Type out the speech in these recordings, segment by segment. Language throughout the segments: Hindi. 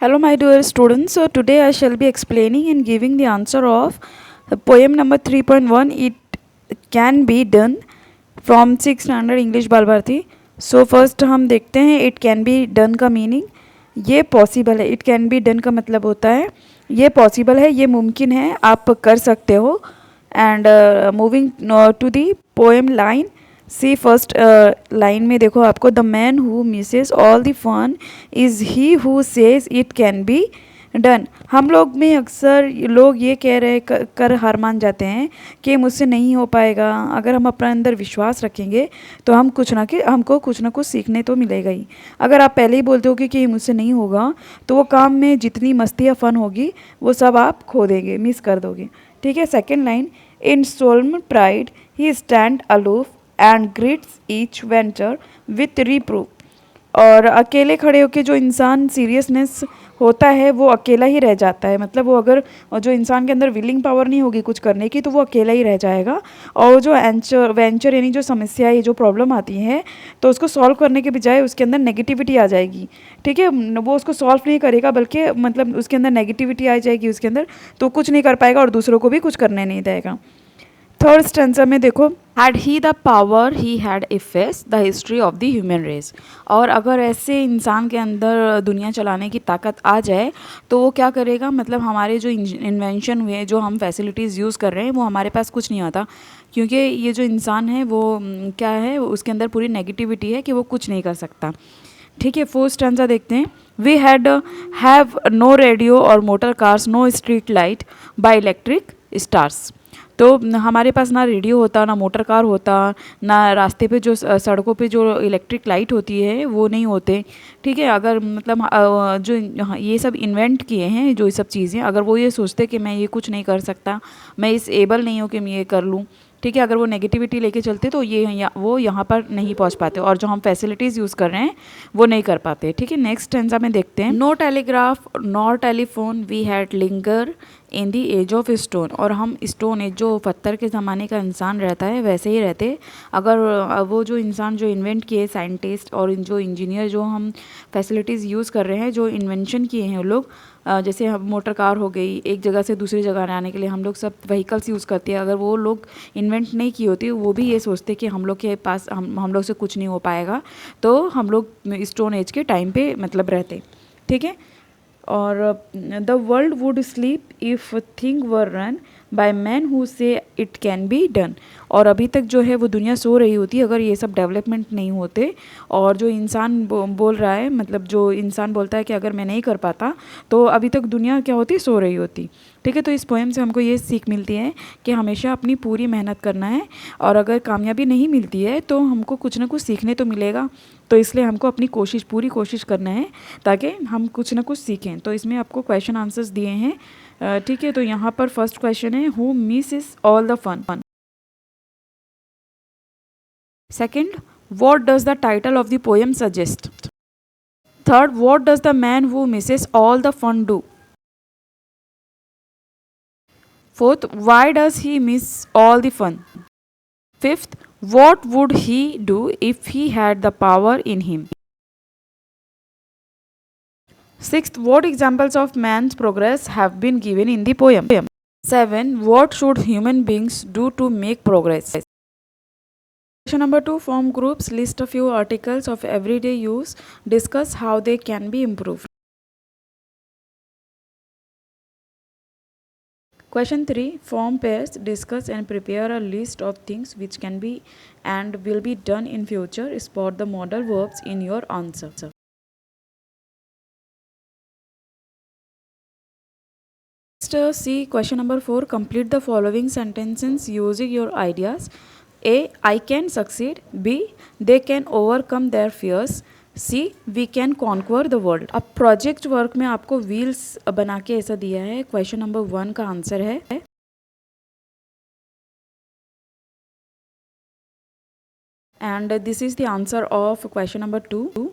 Hello, my dear students. So, today I shall be explaining and giving the answer of poem number 3.1. It can be done from 6th standard English बाल भारती. So, first हम देखते हैं it can be done का meaning. ये possible है. It can be done का मतलब होता है ये possible है, ये मुमकिन है, आप कर सकते हो. And moving to the poem line. See first line में देखो आपको, the man who misses all the fun is he who says it can be done. हम लोग में अक्सर लोग ये कह रहे कर हार मान जाते हैं कि मुझसे नहीं हो पाएगा. अगर हम अपने अंदर विश्वास रखेंगे तो हमको कुछ ना कुछ सीखने तो मिलेगा ही. अगर आप पहले ही बोलते हो कि मुझसे नहीं होगा तो वो काम में जितनी मस्ती या फ़न होगी वो सब आप खो देंगे, मिस कर दोगे. ठीक है. Second line, in solemn pride he stand aloof and greets each venture with reproof. और अकेले खड़े होकर जो इंसान सीरियसनेस होता है वो अकेला ही रह जाता है. मतलब वो अगर जो इंसान के अंदर विलिंग पावर नहीं होगी कुछ करने की तो वो अकेला ही रह जाएगा. और जो वेंचर यानी जो समस्या है, जो प्रॉब्लम आती है तो उसको सॉल्व करने के बजाय उसके अंदर नेगेटिविटी आ जाएगी. ठीक है. वो उसको सॉल्व नहीं करेगा बल्कि मतलब उसके अंदर नेगेटिविटी आ जाएगी उसके अंदर, तो कुछ नहीं कर पाएगा और दूसरों को भी कुछ करने नहीं देगा. थर्ड स्टेंसर में देखो, had he the power he had efface the history of the human race. और अगर ऐसे इंसान के अंदर दुनिया चलाने की ताकत आ जाए तो वो क्या करेगा, मतलब हमारे जो इन्वेंशन हुए, जो हम फैसिलिटीज़ यूज़ कर रहे हैं वो हमारे पास कुछ नहीं आता, क्योंकि ये जो इंसान है वो क्या है, उसके अंदर पूरी नेगेटिविटी है कि वो कुछ नहीं कर सकता. ठीक है. फोर्थ स्टेंसा देखते हैं. We have no radio or motor cars, no street light by electric stars. तो हमारे पास ना रेडियो होता, ना मोटर कार होता, ना रास्ते पे जो सड़कों पे जो इलेक्ट्रिक लाइट होती है वो नहीं होते. ठीक है. अगर मतलब जो ये सब इन्वेंट किए हैं जो ये सब चीज़ें, अगर वो ये सोचते कि मैं ये कुछ नहीं कर सकता, मैं इस एबल नहीं हूँ कि मैं ये कर लूँ, ठीक है, अगर वो नेगेटिविटी लेके चलते तो वो यहाँ पर नहीं पहुँच पाते, और जो हम फैसिलिटीज़ यूज़ कर रहे हैं वो नहीं कर पाते. ठीक है. नेक्स्ट स्टेंजा में देखते हैं. No telegraph nor telephone we had linger in the age of stone. और हम स्टोन एज, जो पत्थर के ज़माने का इंसान रहता है वैसे ही रहते अगर वो जो इंसान जो इन्वेंट किए, साइंटिस्ट और जो इंजीनियर, जो हम फैसिलिटीज़ यूज़ कर रहे हैं, जो इन्वेंशन किए हैं वो लोग, जैसे हम मोटर कार हो गई, एक जगह से दूसरी जगह आने के लिए हम लोग सब व्हीकल्स यूज़ करते हैं, अगर वो लोग इन्वेंट नहीं की होती, वो भी ये सोचते कि हम लोग के पास हम लोग से कुछ नहीं हो पाएगा, तो हम लोग स्टोन एज के टाइम पे मतलब रहते. ठीक है. और the world would sleep if thing were run by man who से इट कैन बी डन. और अभी तक जो है वो दुनिया सो रही होती अगर ये सब डेवलपमेंट नहीं होते. और जो इंसान बोल रहा है, मतलब जो इंसान बोलता है कि अगर मैं नहीं कर पाता तो अभी तक दुनिया क्या होती, सो रही होती. ठीक है. तो इस पोएम से हमको ये सीख मिलती है कि हमेशा अपनी पूरी मेहनत करना है, और अगर कामयाबी नहीं मिलती है तो हमको कुछ ना कुछ सीखने तो मिलेगा. तो इसलिए हमको अपनी पूरी कोशिश करना है ताकि हम कुछ ना कुछ सीखें. तो इसमें आपको क्वेश्चन आंसर्स दिए हैं. ठीक है. तो यहाँ पर फर्स्ट क्वेश्चन है, who miss is all the fun. Second, what does the title of the poem suggest. Third, what does the man who misses all the fun do. Fourth, why does he miss all the fun. Fifth, what would he do if he had the power in him. Sixth, what examples of man's progress have been given in the poem. 7, what should human beings do to make progress. Question number 2, form groups, list a few articles of everyday use, discuss how they can be improved. Question 3, form pairs, discuss and prepare a list of things which can be and will be done in future. Spot the modal verbs in your answer. Next, see question number 4, complete the following sentences using your ideas. A, I can succeed. B, they can overcome their fears. C, we can conquer the world. अब प्रोजेक्ट वर्क में आपको व्हील्स बना के ऐसा दिया है. क्वेश्चन नंबर 1 का आंसर है, and this is the answer of question number 2.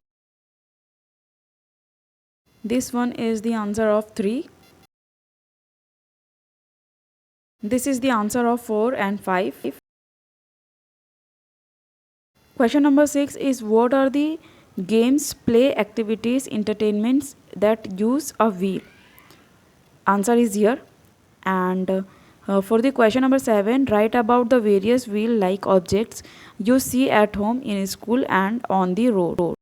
This one is the answer of 3. This is the answer of 4 and 5. Question number 6 is, what are the Games, play, activities, entertainments that use a wheel. Answer is here. And for the question number 7, write about the various wheel like objects you see at home, in school, and on the road.